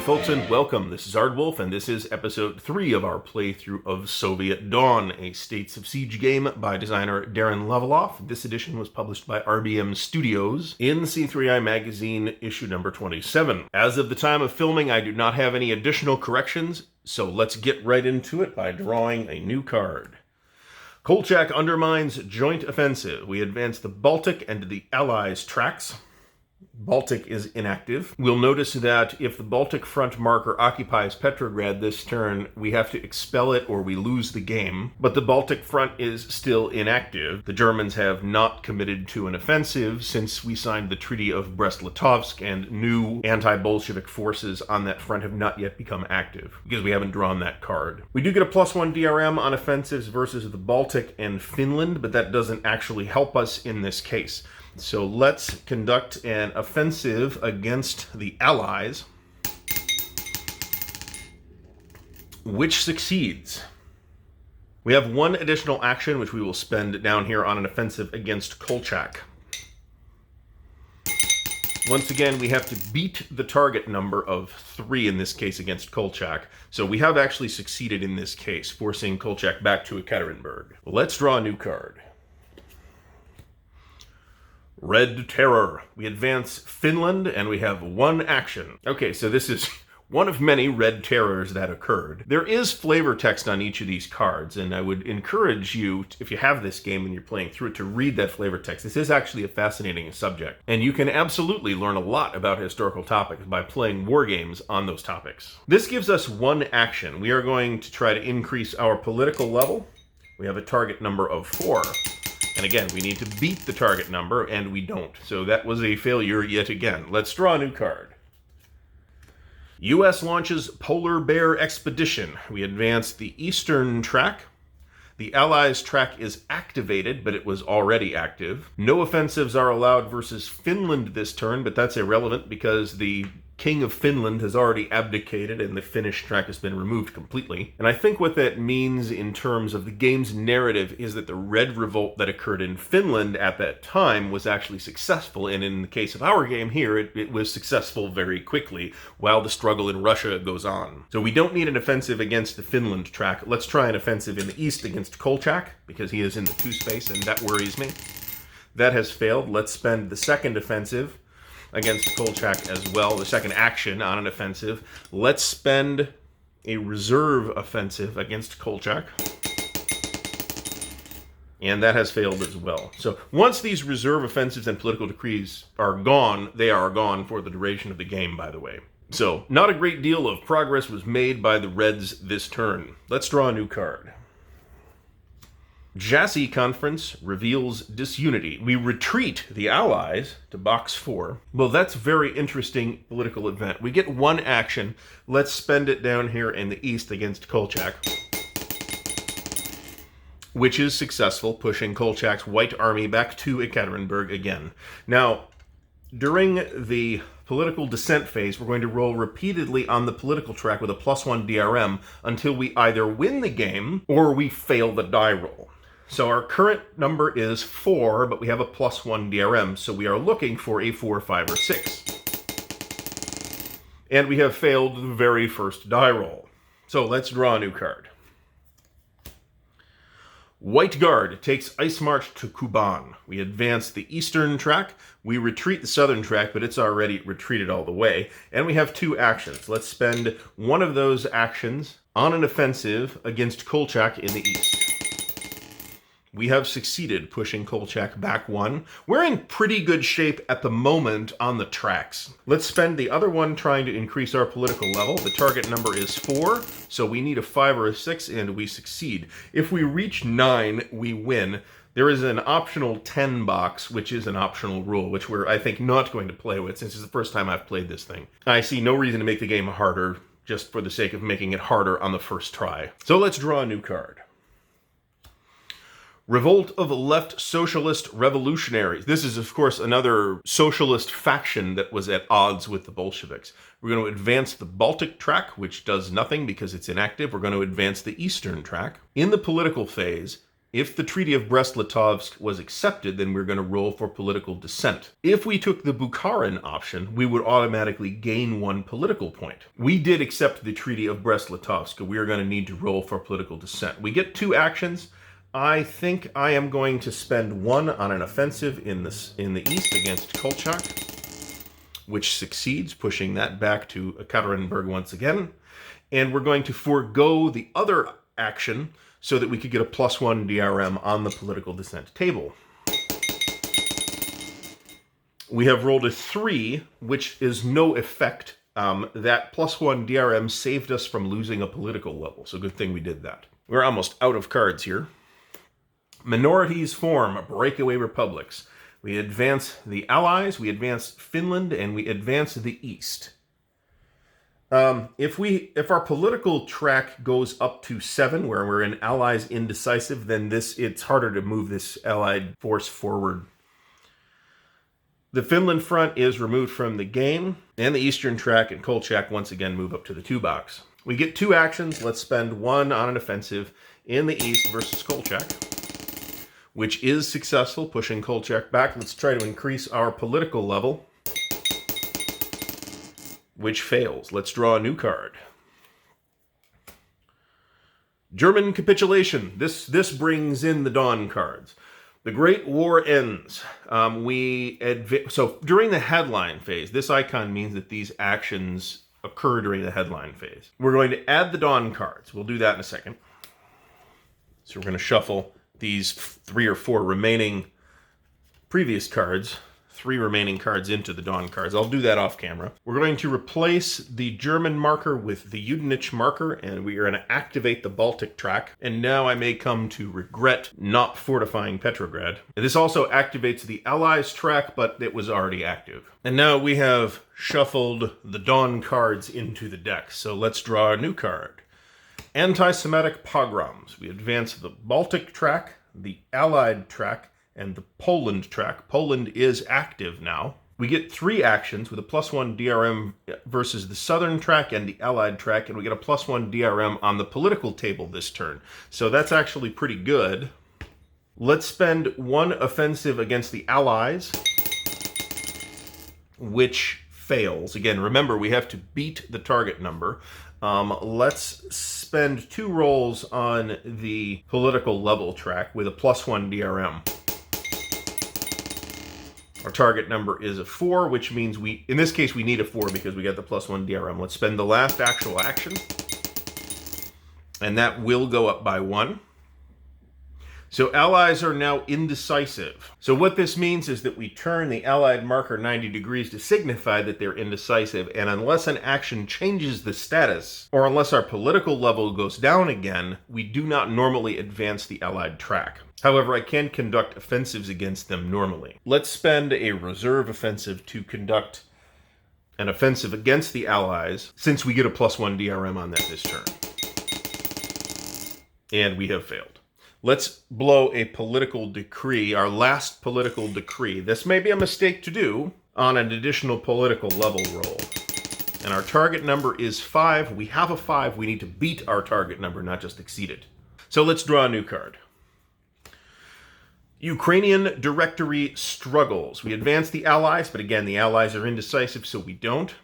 folks, and welcome. This is Ardwulf, and this is episode 3 of our playthrough of Soviet Dawn, a States of Siege game by designer Darren Leveloff. This edition was published by RBM Studios in C3I Magazine, issue number 27. As of the time of filming, I do not have any additional corrections, so let's get right into it by drawing a new card. Kolchak undermines joint offensive. We advance the Baltic and the Allies' tracks. Baltic is inactive. We'll notice that if the Baltic front marker occupies Petrograd this turn, we have to expel it or we lose the game. But the Baltic front is still inactive. The Germans have not committed to an offensive since we signed the Treaty of Brest-Litovsk, and new anti-Bolshevik forces on that front have not yet become active because we haven't drawn that card. We do get a +1 DRM on offensives versus the Baltic and Finland, but that doesn't actually help us in this case. So let's conduct an offensive against the Allies, which succeeds. We have one additional action, which we will spend down here on an offensive against Kolchak. Once again, we have to beat the target number of 3 in this case against Kolchak. So we have actually succeeded in this case, forcing Kolchak back to Ekaterinburg. Let's draw a new card. Red Terror. We advance Finland, and we have one action. Okay, so this is one of many Red Terrors that occurred. There is flavor text on each of these cards, and I would encourage you, if you have this game and you're playing through it, to read that flavor text. This is actually a fascinating subject, and you can absolutely learn a lot about historical topics by playing war games on those topics. This gives us one action. We are going to try to increase our political level. We have a target number of 4. And again, we need to beat the target number, and we don't. So that was a failure yet again. Let's draw a new card. U.S. launches Polar Bear Expedition. We advance the eastern track. The Allies' track is activated, but it was already active. No offensives are allowed versus Finland this turn, but that's irrelevant because the King of Finland has already abdicated and the Finnish track has been removed completely. And I think what that means in terms of the game's narrative is that the Red Revolt that occurred in Finland at that time was actually successful, and in the case of our game here, it was successful very quickly while the struggle in Russia goes on. So we don't need an offensive against the Finland track. Let's try an offensive in the east against Kolchak, because he is in the 2 space, and that worries me. That has failed. Let's spend the second offensive against Kolchak as well, the second action on an offensive. Let's spend a reserve offensive against Kolchak. And that has failed as well. So once these reserve offensives and political decrees are gone, they are gone for the duration of the game, by the way. So not a great deal of progress was made by the Reds this turn. Let's draw a new card. Jassy Conference reveals disunity. We retreat the Allies to box 4. Well, that's a very interesting political event. We get one action. Let's spend it down here in the east against Kolchak, which is successful, pushing Kolchak's white army back to Ekaterinburg again. Now, during the political descent phase, we're going to roll repeatedly on the political track with a +1 DRM until we either win the game or we fail the die roll. So our current number is 4, but we have a +1 DRM, so we are looking for a 4, 5, or 6. And we have failed the very first die roll. So let's draw a new card. White Guard takes Ice March to Kuban. We advance the eastern track. We retreat the southern track, but it's already retreated all the way. And we have 2 actions. Let's spend one of those actions on an offensive against Kolchak in the east. We have succeeded, pushing Kolchak back 1. We're in pretty good shape at the moment on the tracks. Let's spend the other one trying to increase our political level. The target number is 4, so we need a 5 or a 6, and we succeed. If we reach 9, we win. There is an optional 10 box, which is an optional rule, which we're, I think, not going to play with since it's the first time I've played this thing. I see no reason to make the game harder just for the sake of making it harder on the first try. So let's draw a new card. Revolt of Left Socialist Revolutionaries. This is, of course, another socialist faction that was at odds with the Bolsheviks. We're going to advance the Baltic track, which does nothing because it's inactive. We're going to advance the Eastern track. In the political phase, If the Treaty of Brest-Litovsk was accepted, then we're going to roll for political dissent. If we took the Bukharin option, we would automatically gain 1 political point. We did accept the Treaty of Brest-Litovsk. We are going to need to roll for political dissent. We get 2 actions. I think I am going to spend 1 on an offensive in the east against Kolchak, which succeeds, pushing that back to Ekaterinburg once again. And we're going to forego the other action so that we could get a +1 DRM on the political dissent table. We have rolled a 3, which is no effect. That +1 DRM saved us from losing a political level, so good thing we did that. We're almost out of cards here. Minorities form breakaway republics. We advance the Allies, we advance Finland, and we advance the East. If our political track goes up to 7, where we're in Allies indecisive, then it's harder to move this Allied force forward. The Finland front is removed from the game, and the Eastern track and Kolchak once again move up to the 2 box. We get 2 actions. Let's spend 1 on an offensive in the East versus Kolchak, which is successful, pushing Kolchak back. Let's try to increase our political level, which fails. Let's draw a new card. German capitulation. This brings in the Dawn cards. The Great War ends. So during the headline phase, this icon means that these actions occur during the headline phase. We're going to add the Dawn cards. We'll do that in a second. So we're going to shuffle these 3 or 4 remaining previous cards, 3 remaining cards into the Dawn cards. I'll do that off camera. We're going to replace the German marker with the Judenich marker, and we are going to activate the Baltic track. And now I may come to regret not fortifying Petrograd. And this also activates the Allies track, but it was already active. And now we have shuffled the Dawn cards into the deck. So let's draw a new card. Anti-Semitic pogroms. We advance the Baltic track, the Allied track, and the Poland track. Poland is active now. We get 3 actions with a +1 DRM versus the Southern track and the Allied track, and we get a +1 DRM on the political table this turn. So that's actually pretty good. Let's spend 1 offensive against the Allies, which fails. Again, remember, we have to beat the target number. Let's spend 2 rolls on the political level track with a +1 DRM. Our target number is a 4, which means in this case, we need a 4 because we got the +1 DRM. Let's spend the last actual action, and that will go up by 1. So Allies are now indecisive. So what this means is that we turn the Allied marker 90 degrees to signify that they're indecisive, and unless an action changes the status, or unless our political level goes down again, we do not normally advance the Allied track. However, I can conduct offensives against them normally. Let's spend a reserve offensive to conduct an offensive against the Allies, since we get a +1 DRM on that this turn. And we have failed. Let's blow a political decree, our last political decree. This may be a mistake to do on an additional political level roll. And our target number is 5. We have a 5. We need to beat our target number, not just exceed it. So let's draw a new card. Ukrainian Directory struggles. We advance the Allies, but again, the Allies are indecisive, so we don't.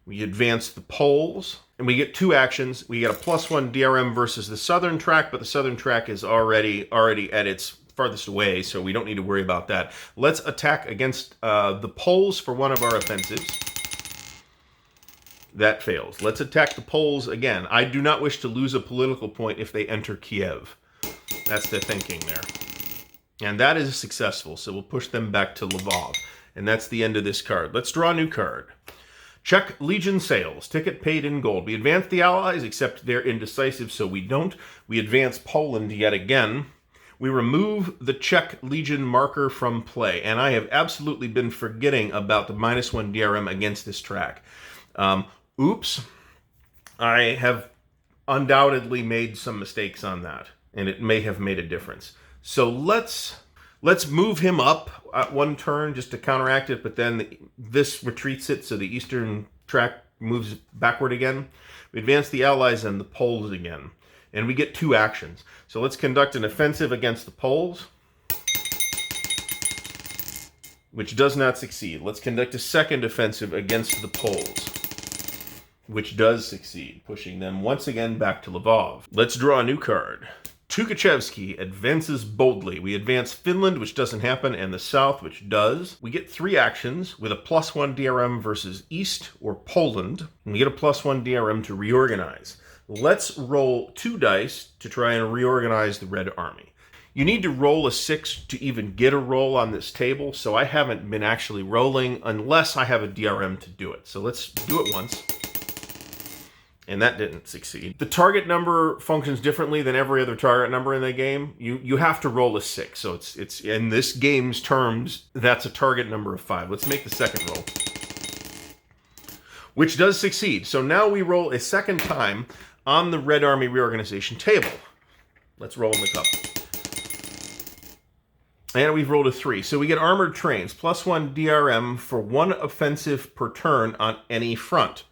We advance the Poles, and we get 2 actions. We get a +1 DRM versus the Southern track, but the Southern track is already at its farthest away, so we don't need to worry about that. Let's attack against the Poles for 1 of our offensives. That fails. Let's attack the Poles again. I do not wish to lose a political point if they enter Kiev. That's the thinking there. And that is successful, so we'll push them back to Lvov. And that's the end of this card. Let's draw a new card. Czech Legion sales. Ticket paid in gold. We advance the Allies, except they're indecisive, so we don't. We advance Poland yet again. We remove the Czech Legion marker from play. And I have absolutely been forgetting about the -1 DRM against this track. Oops. I have undoubtedly made some mistakes on that, and it may have made a difference. So let's move him up at 1 turn just to counteract it, but then this retreats it, so the Eastern track moves backward again. We advance the Allies and the Poles again. and we get 2 actions. So let's conduct an offensive against the Poles, which does not succeed. Let's conduct a second offensive against the Poles, which does succeed, pushing them once again back to Lvov. Let's draw a new card. Tukhachevsky advances boldly. We advance Finland, which doesn't happen, and the South, which does. We get 3 actions with a +1 DRM versus East or Poland, and we get a +1 DRM to reorganize. Let's roll 2 dice to try and reorganize the Red Army. You need to roll a 6 to even get a roll on this table, so I haven't been actually rolling unless I have a DRM to do it. So let's do it once. And that didn't succeed. The target number functions differently than every other target number in the game. You have to roll a 6. So it's in this game's terms, that's a target number of 5. Let's make the second roll, which does succeed. So now we roll a second time on the Red Army reorganization table. Let's roll in the cup. And we've rolled a 3. So we get armored trains, +1 DRM for 1 offensive per turn on any front.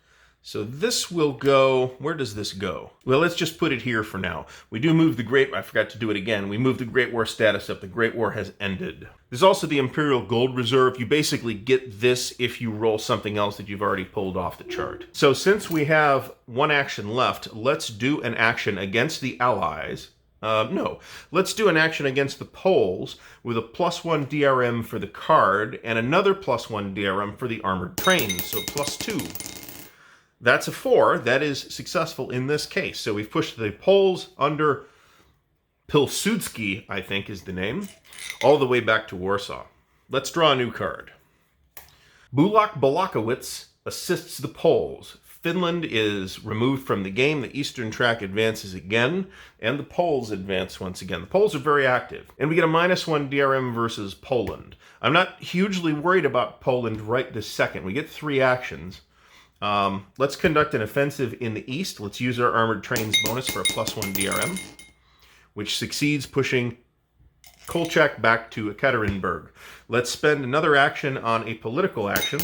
So this will go, where does this go? Well, let's just put it here for now. We do move the I forgot to do it again. We move the Great War status up. The Great War has ended. There's also the Imperial Gold Reserve. You basically get this if you roll something else that you've already pulled off the chart. So since we have 1 action left, let's do an action against the Allies. No, let's do an action against the Poles with a +1 DRM for the card and another +1 DRM for the armored trains, so +2. That's a 4. That is successful in this case. So we've pushed the Poles under Pilsudski, I think is the name, all the way back to Warsaw. Let's draw a new card. Bulak Balakowitz assists the Poles. Finland is removed from the game. The Eastern track advances again, and the Poles advance once again. The Poles are very active. And we get a -1 DRM versus Poland. I'm not hugely worried about Poland right this second. We get 3 actions. Let's conduct an offensive in the East. Let's use our armored trains bonus for a +1 DRM, which succeeds, pushing Kolchak back to Ekaterinburg. Let's spend another action on a political action.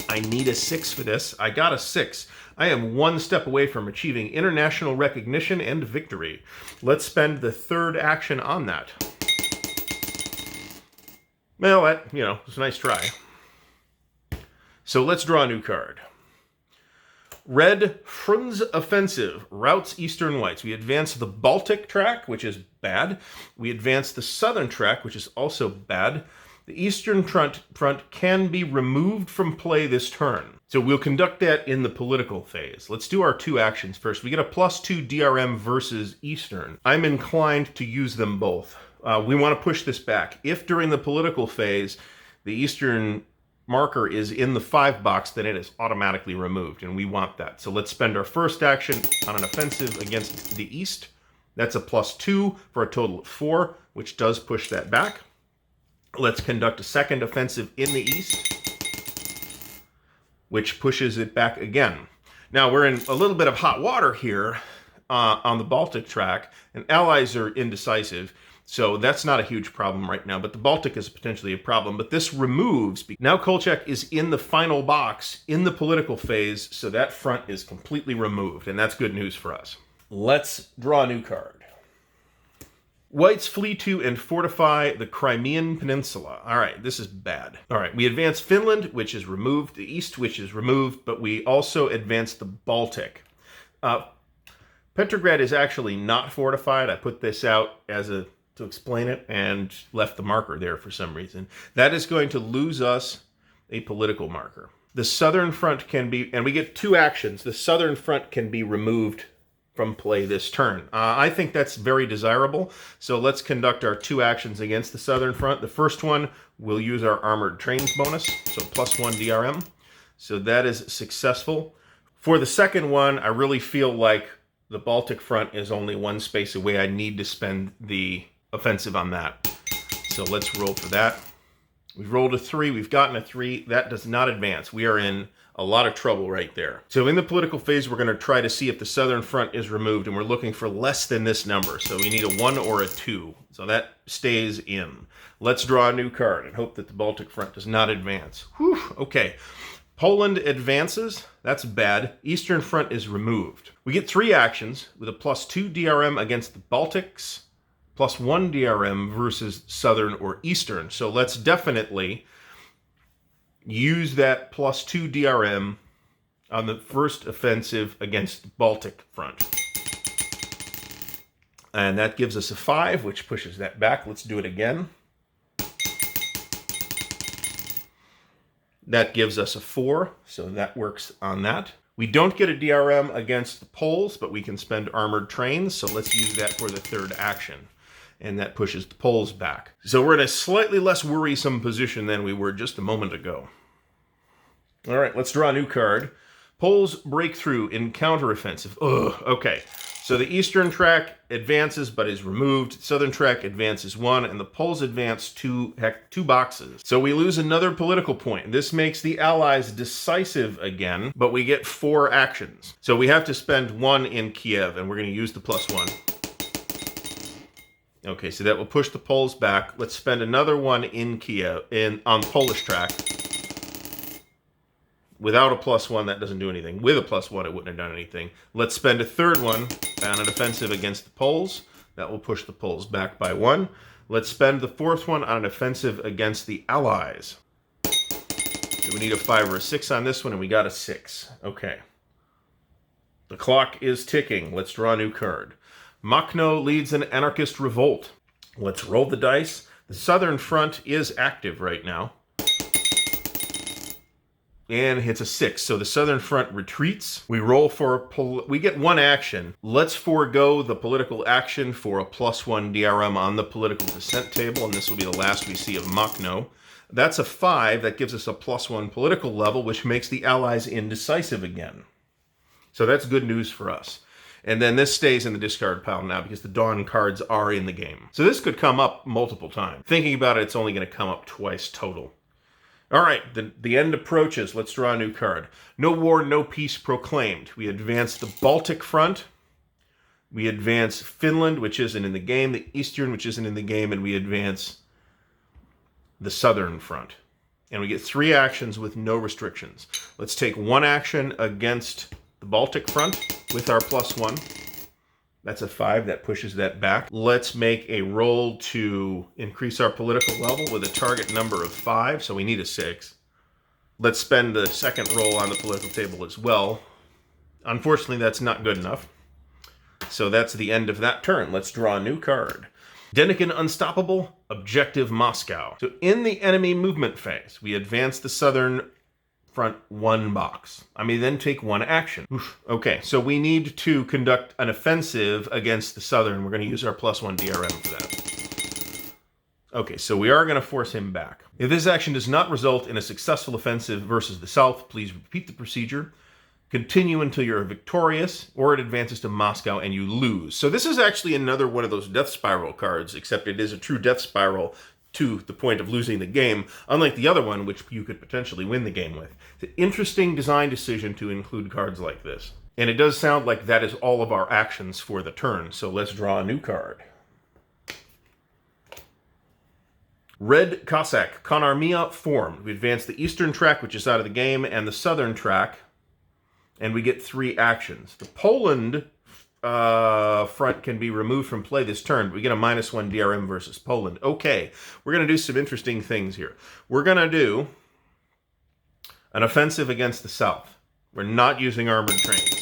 I need a 6 for this. I got a 6. I am 1 step away from achieving international recognition and victory. Let's spend the 3rd action on that. Well, that, was a nice try. So let's draw a new card. Red Frunz Offensive routes Eastern Whites. We advance the Baltic track, which is bad. We advance the Southern track, which is also bad. The Eastern front can be removed from play this turn. So we'll conduct that in the political phase. Let's do our 2 actions first. We get a +2 DRM versus Eastern. I'm inclined to use them both. We want to push this back. If during the political phase, the Eastern marker is in the 5 box, then it is automatically removed, and we want that. So let's spend our first action on an offensive against the East. That's a +2 for a total of 4, which does push that back. Let's conduct a second offensive in the East, which pushes it back again. Now we're in a little bit of hot water here on the Baltic track, and allies are indecisive. So that's not a huge problem right now, but the Baltic is potentially a problem. But this removes, now Kolchak is in the final box in the political phase, so that front is completely removed, and that's good news for us. Let's draw a new card. Whites flee to and fortify the Crimean Peninsula. All right, this is bad. All right, we advance Finland, which is removed, the East, which is removed, but we also advance the Baltic. Petrograd is actually not fortified. I put this out to explain it and left the marker there for some reason. That is going to lose us a political marker. The Southern front can be, and we get 2 actions, the Southern front can be removed from play this turn. I think that's very desirable, so let's conduct our 2 actions against the Southern front. The first one, we'll use our armored trains bonus, so +1 DRM. So that is successful. For the second one, I really feel like the Baltic front is only 1 space away. I need to spend the offensive on that. So let's roll for that. We've rolled a 3. We've gotten a 3. That does not advance. We are in a lot of trouble right there. So in the political phase, we're going to try to see if the Southern front is removed, and we're looking for less than this number. So we need a 1 or a 2. So that stays in. Let's draw a new card and hope that the Baltic front does not advance. Whew, okay. Poland advances. That's bad. Eastern Front is removed. We get 3 actions with a +2 DRM against the Baltics, +1 DRM versus Southern or Eastern. So let's definitely use that +2 DRM on the first offensive against the Baltic front. And that gives us a 5, which pushes that back. Let's do it again. That gives us a 4, so that works on that. We don't get a DRM against the Poles, but we can spend armored trains, so let's use that for the 3rd action. And that pushes the Poles back. So we're in a slightly less worrisome position than we were just a moment ago. All right, let's draw a new card. Poles break through in counteroffensive. Ugh, okay. So the Eastern track advances but is removed. Southern track advances 1, and the Poles advance 2 boxes. So we lose another political point. This makes the Allies decisive again, but we get 4 actions. So we have to spend 1 in Kiev, and we're going to use the +1. Okay, so that will push the Poles back. Let's spend another 1 in Kiev, on Polish track. Without a +1, that doesn't do anything. With a +1, it wouldn't have done anything. Let's spend a 3rd one on an offensive against the Poles. That will push the Poles back by 1. Let's spend the 4th one on an offensive against the Allies. So we need a 5 or a 6 on this one, and we got a 6. Okay. The clock is ticking. Let's draw a new card. Machno leads an anarchist revolt. Let's roll the dice. The Southern Front is active right now. And hits a 6. So the Southern Front retreats. We roll for we get 1 action. Let's forego the political action for a +1 DRM on the political dissent table, and this will be the last we see of Machno. That's a 5. That gives us a +1 political level, which makes the Allies indecisive again. So that's good news for us. And then this stays in the discard pile now because the Dawn cards are in the game. So this could come up multiple times. Thinking about it, it's only going to come up twice total. All right, the end approaches. Let's draw a new card. No war, no peace proclaimed. We advance the Baltic front. We advance Finland, which isn't in the game, the Eastern, which isn't in the game, and we advance the Southern front. And we get 3 actions with no restrictions. Let's take 1 action against the Baltic front with our +1. That's a 5. That pushes that back. Let's make a roll to increase our political level with a target number of 5, so we need a 6. Let's spend the 2nd roll on the political table as well. Unfortunately, that's not good enough. So that's the end of that turn. Let's draw a new card. Denikin Unstoppable, Objective Moscow. So in the enemy movement phase, we advance the Southern Front 1 box. I may then take 1 action. Oof. Okay, so we need to conduct an offensive against the Southern. We're going to use our +1 DRM for that. Okay, so we are going to force him back. If this action does not result in a successful offensive versus the South, please repeat the procedure. Continue until you're victorious, or it advances to Moscow and you lose. So this is actually another one of those death spiral cards, except it is a true death spiral to the point of losing the game, unlike the other one, which you could potentially win the game with. It's an interesting design decision to include cards like this. And it does sound like that is all of our actions for the turn, so let's draw a new card. Red Cossack, Konarmia formed. We advance the Eastern track, which is out of the game, and the Southern track, and we get 3 actions. The Poland front can be removed from play this turn, but we get a -1 DRM versus Poland. Okay, we're going to do some interesting things here. We're going to do an offensive against the South. We're not using armored trains.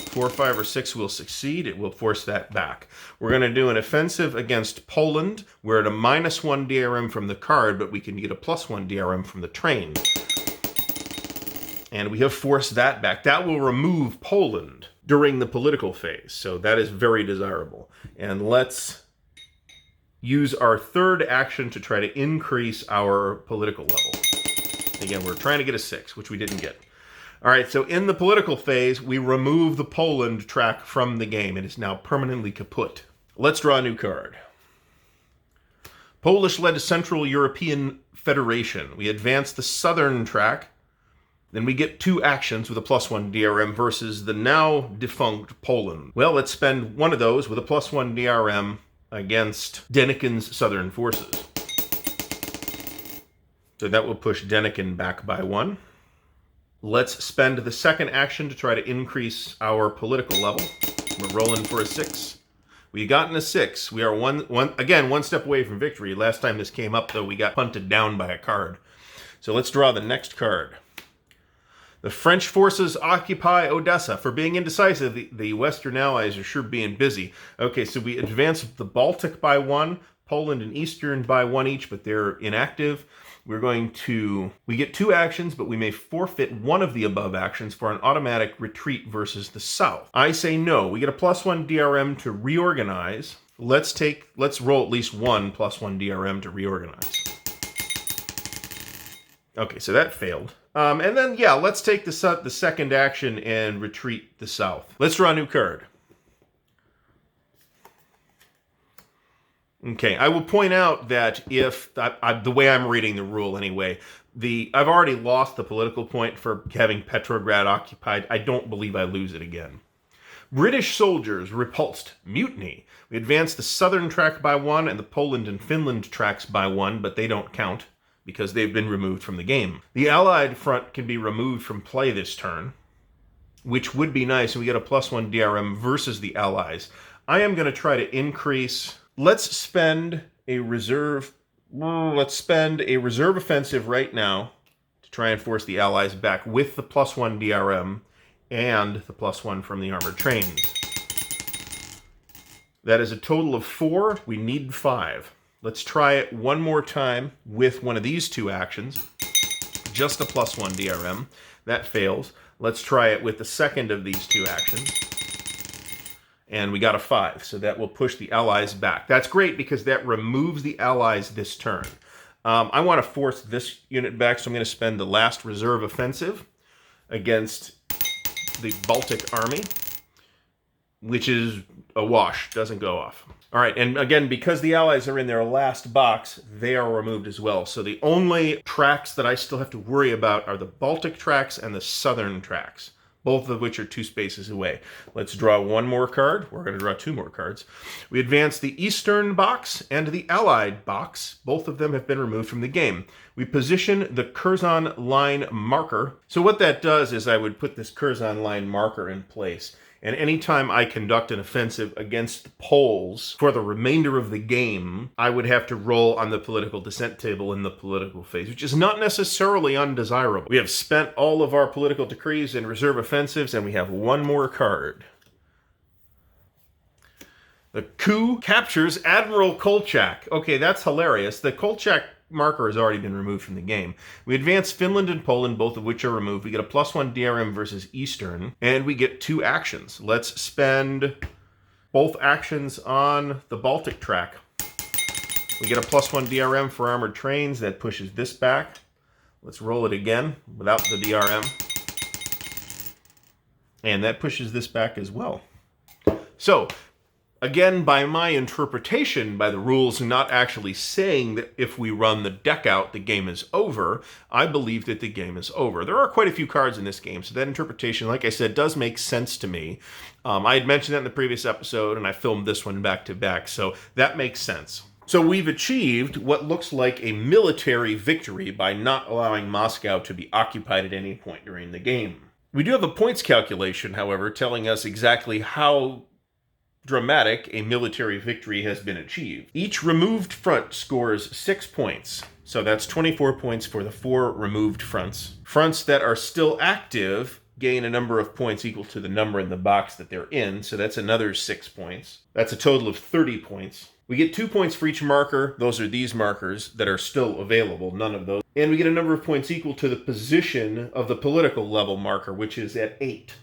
4, 5, or 6 will succeed. It will force that back. We're going to do an offensive against Poland. We're at a -1 DRM from the card, but we can get a +1 DRM from the train. And we have forced that back. That will remove Poland during the political phase, so that is very desirable. And let's use our 3rd action to try to increase our political level. Again, we're trying to get a 6, which we didn't get. All right, so in the political phase, we remove the Poland track from the game. It is now permanently kaput. Let's draw a new card. Polish-led Central European Federation. We advance the Southern track. Then we get 2 actions with a +1 DRM versus the now defunct Poland. Well, let's spend 1 of those with a +1 DRM against Denikin's Southern forces. So that will push Denikin back by 1. Let's spend the second action to try to increase our political level. We're rolling for a 6. We gotten a 6. We are one step away from victory. Last time this came up, though, we got punted down by a card. So let's draw the next card. The French forces occupy Odessa. For being indecisive, the Western Allies are sure being busy. Okay, so we advance the Baltic by 1, Poland and Eastern by 1 each, but they're inactive. We get 2 actions, but we may forfeit one of the above actions for an automatic retreat versus the South. I say no. We get a +1 DRM to reorganize. Let's roll at least one +1 DRM to reorganize. Okay, so that failed. And then, yeah, let's take the second action and retreat the South. Let's draw a new card. Okay, I will point out that if, the way I'm reading the rule anyway, I've already lost the political point for having Petrograd occupied. I don't believe I lose it again. British soldiers repulsed mutiny. We advance the southern track by 1 and the Poland and Finland tracks by 1, but they don't count because they've been removed from the game. The Allied front can be removed from play this turn, which would be nice, and we get a +1 DRM versus the Allies. I am going to try to increase... Let's spend a reserve offensive right now to try and force the Allies back with the +1 DRM and the +1 from the armored trains. That is a total of 4. We need 5. Let's try it one more time with one of these 2 actions. Just a +1 DRM. That fails. Let's try it with the second of these 2 actions. And we got a 5, so that will push the Allies back. That's great because that removes the Allies this turn. I want to force this unit back, so I'm going to spend the last reserve offensive against the Baltic Army, which is a wash, doesn't go off. All right, and again, because the Allies are in their last box, they are removed as well. So the only tracks that I still have to worry about are the Baltic tracks and the Southern tracks, both of which are 2 spaces away. Let's draw one more card. We're going to draw 2 more cards. We advance the Eastern box and the Allied box. Both of them have been removed from the game. We position the Curzon line marker. So what that does is I would put this Curzon line marker in place. And anytime I conduct an offensive against the Poles for the remainder of the game, I would have to roll on the political dissent table in the political phase, which is not necessarily undesirable. We have spent all of our political decrees and reserve offensives, and we have one more card. The coup captures Admiral Kolchak. Okay, that's hilarious. The Kolchak marker has already been removed from the game. We advance Finland and Poland, both of which are removed. We get a +1 DRM versus Eastern, and we get 2 actions. Let's spend both actions on the Baltic track. We get a +1 DRM for armored trains. That pushes this back. Let's roll it again without the DRM. And that pushes this back as well. So, again, by my interpretation, by the rules not actually saying that if we run the deck out, the game is over, I believe that the game is over. There are quite a few cards in this game, so that interpretation, like I said, does make sense to me. I had mentioned that in the previous episode, and I filmed this one back to back, so that makes sense. So we've achieved what looks like a military victory by not allowing Moscow to be occupied at any point during the game. We do have a points calculation, however, telling us exactly how dramatic a military victory has been achieved. Each removed front scores 6 points. So that's 24 points for the 4 removed fronts. Fronts that are still active gain a number of points equal to the number in the box that they're in. So that's another 6 points. That's a total of 30 points. We get 2 points for each marker. Those are these markers that are still available, none of those. And we get a number of points equal to the position of the political level marker, which is at 8.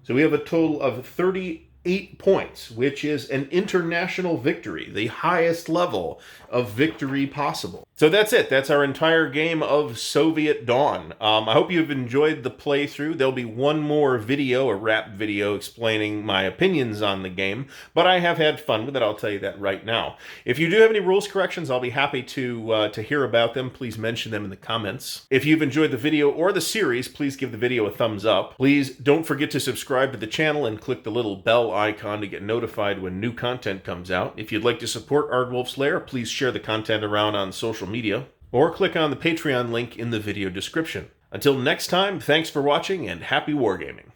So we have a total of 38 points, which is an international victory, the highest level of victory possible. So that's it. That's our entire game of Soviet Dawn. I hope you've enjoyed the playthrough. There'll be one more video, a wrap video, explaining my opinions on the game, but I have had fun with it. I'll tell you that right now. If you do have any rules corrections, I'll be happy to hear about them. Please mention them in the comments. If you've enjoyed the video or the series, please give the video a thumbs up. Please don't forget to subscribe to the channel and click the little bell icon to get notified when new content comes out. If you'd like to support Ardwulf's Lair, please share the content around on social media, or click on the Patreon link in the video description. Until next time, thanks for watching and happy wargaming.